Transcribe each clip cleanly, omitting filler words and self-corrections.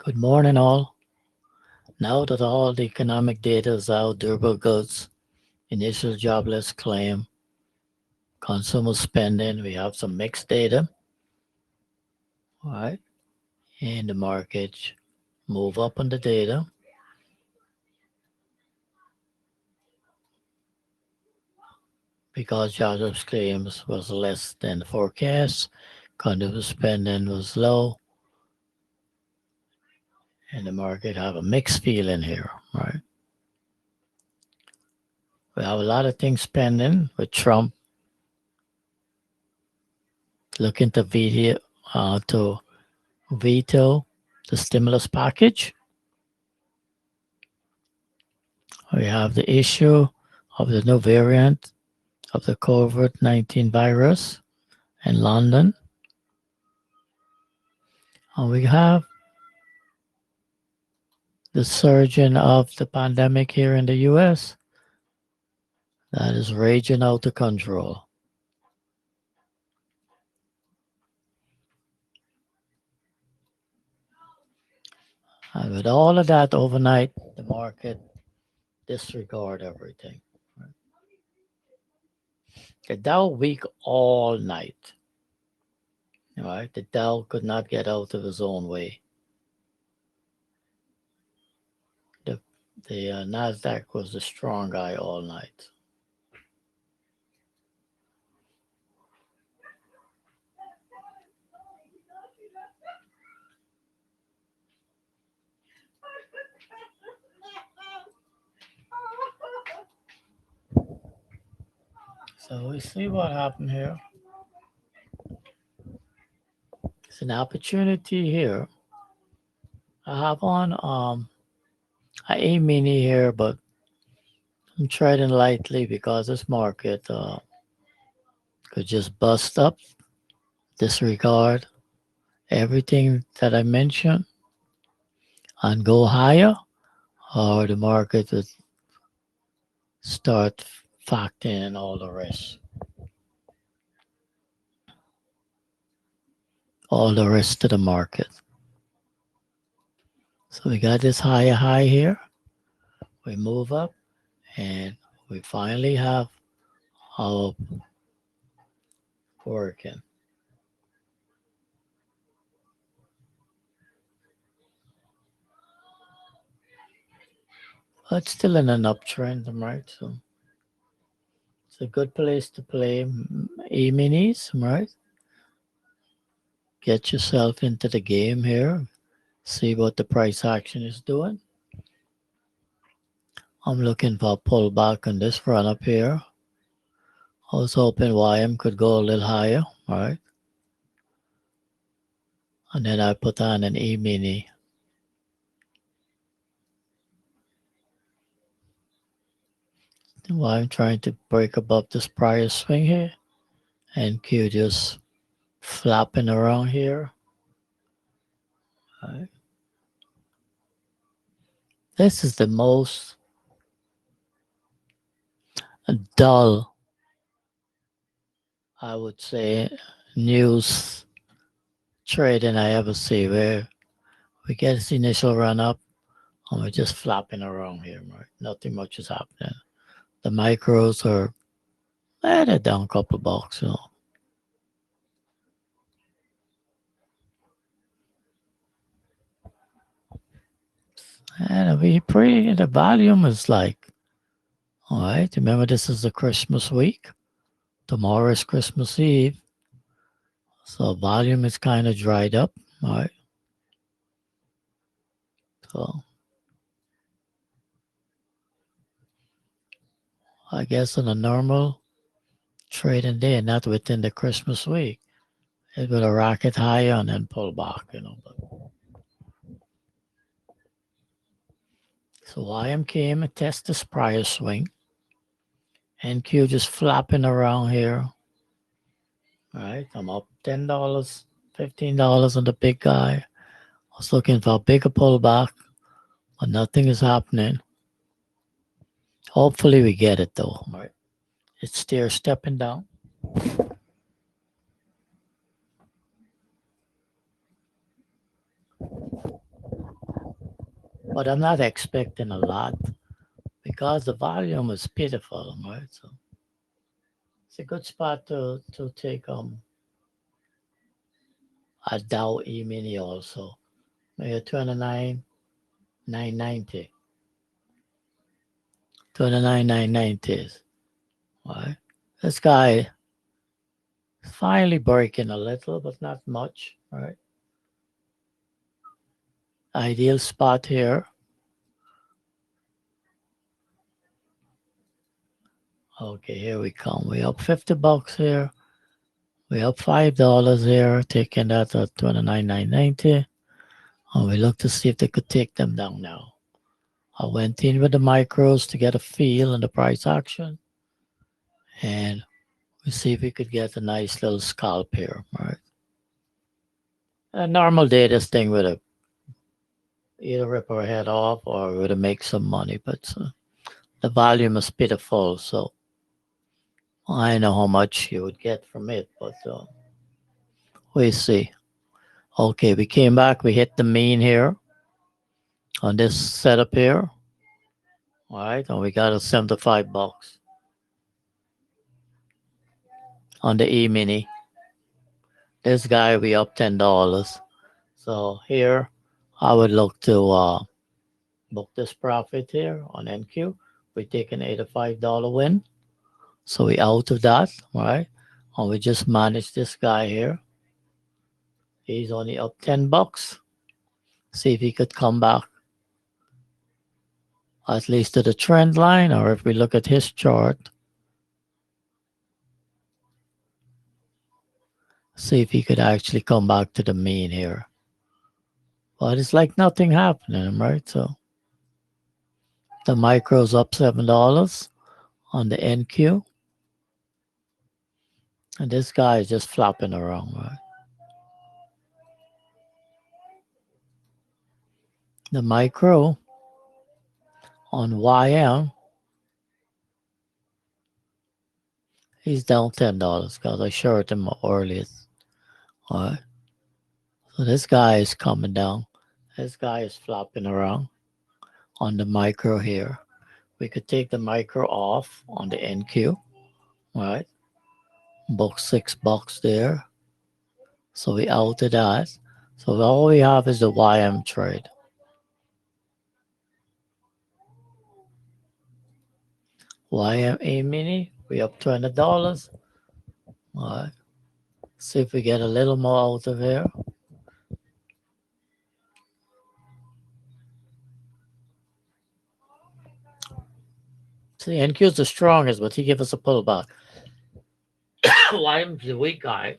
Good morning, all. Now that all the economic data is out, durable goods, initial jobless claim, consumer spending, we have some mixed data, all right? And the market move up on the data. Because jobless claims was less than the forecast, consumer spending was low, and the market have a mixed feeling here, right? We have a lot of things pending with Trump looking to veto the stimulus package. We have the issue of the new variant of the COVID-19 virus in London. And we have the surging of the pandemic here in the US that is raging out of control. And with all of that overnight, the market disregard everything. The Dow weak all night. Right? The Dow could not get out of his own way. The Nasdaq was the strong guy all night. So we see what happened here. It's an opportunity here. I have on a E-mini here, but I'm trading lightly because this market could just bust up, disregard everything that I mentioned, and go higher, or the market would start factoring all the rest. All the rest of the market. So we got this higher high here. We move up and we finally have our working. But still in an uptrend, right? So it's a good place to play E-minis, right? Get yourself into the game here. See what the price action is doing. I'm looking for a pullback on this run up here. I was hoping YM could go a little higher, right? And then I put on an E-mini. While I'm trying to break above this prior swing here. And Q just flopping around here. Right. This is the most dull, I would say, news trading I ever see, where we get this initial run up and we're just flopping around here, right? Nothing much is happening. The micros are they're down a couple of bucks, And the volume is like, all right, remember this is the Christmas week. Tomorrow is Christmas Eve. So volume is kind of dried up, all right? So I guess on a normal trading day, not within the Christmas week, it would have rocket higher and then pull back. But so YM came and test this prior swing. NQ just flopping around here. All right, I'm up $10, $15 on the big guy. I was looking for a bigger pullback, but nothing is happening. Hopefully we get it though. All right, it's still stepping down. but I'm not expecting a lot because the volume is pitiful, right? So it's a good spot to take a Dow E-mini also. Maybe 29,990. 29,990. Right? This guy is finally breaking a little, but not much. Right? Ideal spot here. Okay, here we come. We up $50 here. We up $5 here, taking that at 29,990. And we look to see if they could take them down now. I went in with the micros to get a feel in the price action. And we see if we could get a nice little scalp here. Right? A normal day, this thing would have either rip our head off or would have make some money. But the volume is pitiful. So I know how much you would get from it. But we see. Okay, we came back. We hit the mean here on this setup here. All right, and we got a $75 on the E-mini. This guy, we up $10. So here, I would look to book this profit here on NQ. We take an $85 win. So we out of that, right? And we just manage this guy here. He's only up $10. See if he could come back at least to the trend line, or if we look at his chart, see if he could actually come back to the mean here. But it's like nothing happening, right? So the micro's up $7 on the NQ. And this guy is just flopping around, right? The micro on YM, he's down $10 because I shorted him earlier. All right. So this guy is coming down. This guy is flopping around on the micro here. We could take the micro off on the NQ, right? Book $6 there. So we out of that. So all we have is the YM trade. YMA mini, we up $20. All right. See if we get a little more out of here. See, NQ is the strongest, but he gave us a pullback. YM's the weak guy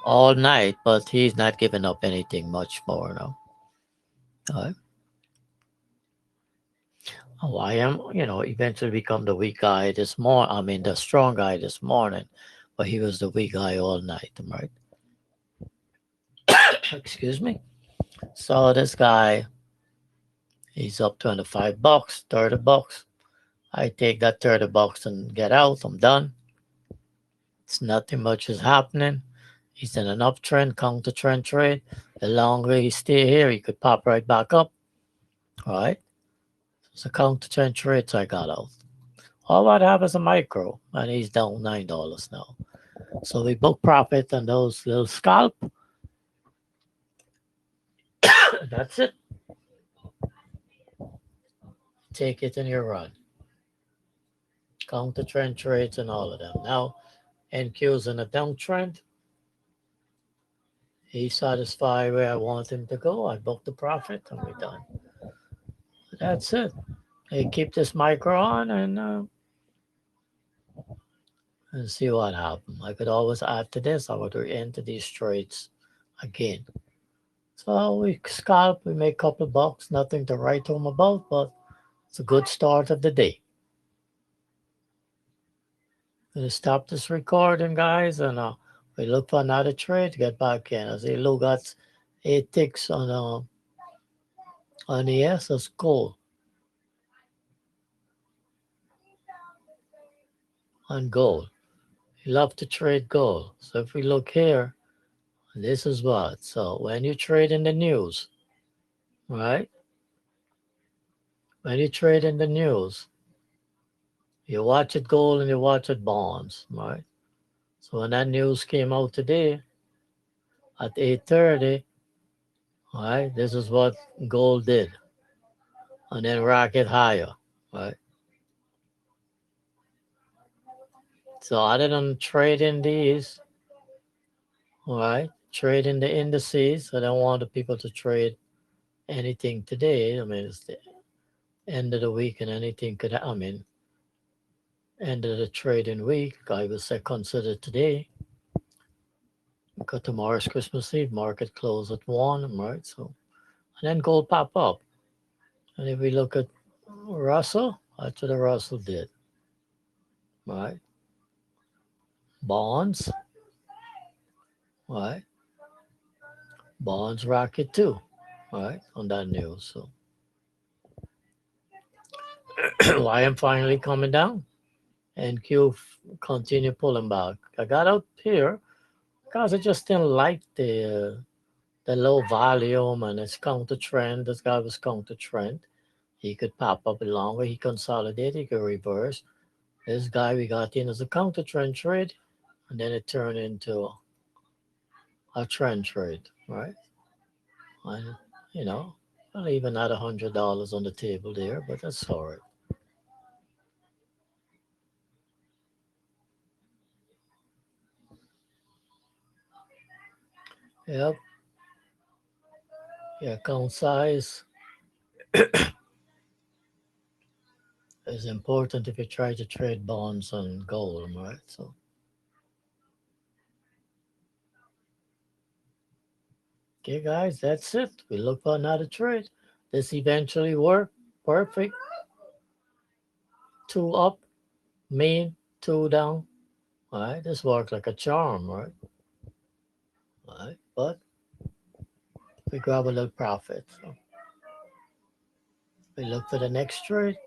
all night, but he's not giving up anything much more now. All right. YM, eventually become the weak guy this morning. I mean, the strong guy this morning, but he was the weak guy all night, right? Excuse me. So this guy, he's up $25, $30. I take that $30 and get out. I'm done. It's nothing much is happening. He's in an uptrend, counter trend trade. The longer he stay here, he could pop right back up. All right. It's a counter trend trade, so I got out. All I have is a micro, and he's down $9 now. So we book profit on those little scalp. That's it. Take it in your run. Counter trend trades and all of them. Now, NQ's in a downtrend. He's satisfied where I want him to go. I book the profit and we're done. That's it. Hey, keep this micro on and see what happens. I could always add to this. I would enter these trades again. So we scalp, we make a couple of bucks, nothing to write home about, but it's a good start of the day. I'm gonna stop this recording, guys, and we look for another trade to get back in. I see Lou got 8 ticks on the S, that's gold. On gold. You love to trade gold. So if we look here, this is what. So when you trade in the news, right? When you trade in the news, you watch it gold and you watch it bonds, right? So when that news came out today at 8:30, right, this is what gold did, and then rocket higher, right? So other than trading these, right, trading the indices, I don't want the people to trade anything today. I mean, it's the end of the week and anything could, I mean, end of the trading week, I would say consider today. Because tomorrow's Christmas Eve, market close at 1, right? So, and then gold pop up. And if we look at Russell, that's what the Russell did, right? Bonds, right? Bonds rocket too, right? On that news. So, why I'm finally coming down and Q continue pulling back. I got out here because I just didn't like the low volume and it's counter trend. This guy was counter trend. He could pop up longer. He consolidated. He could reverse. This guy we got in as a counter trend trade, and then it turned into a trend trade, right? And you know, well, even had $100 on the table there, but that's all right. Yep. Yeah, account size is important if you try to trade bonds and gold, right? So, okay, guys, that's it. We look for another trade. This eventually worked. Perfect. Two up, mean, two down. All right, this worked like a charm, right? All right, but we grab a little profit. So we look for the next trade.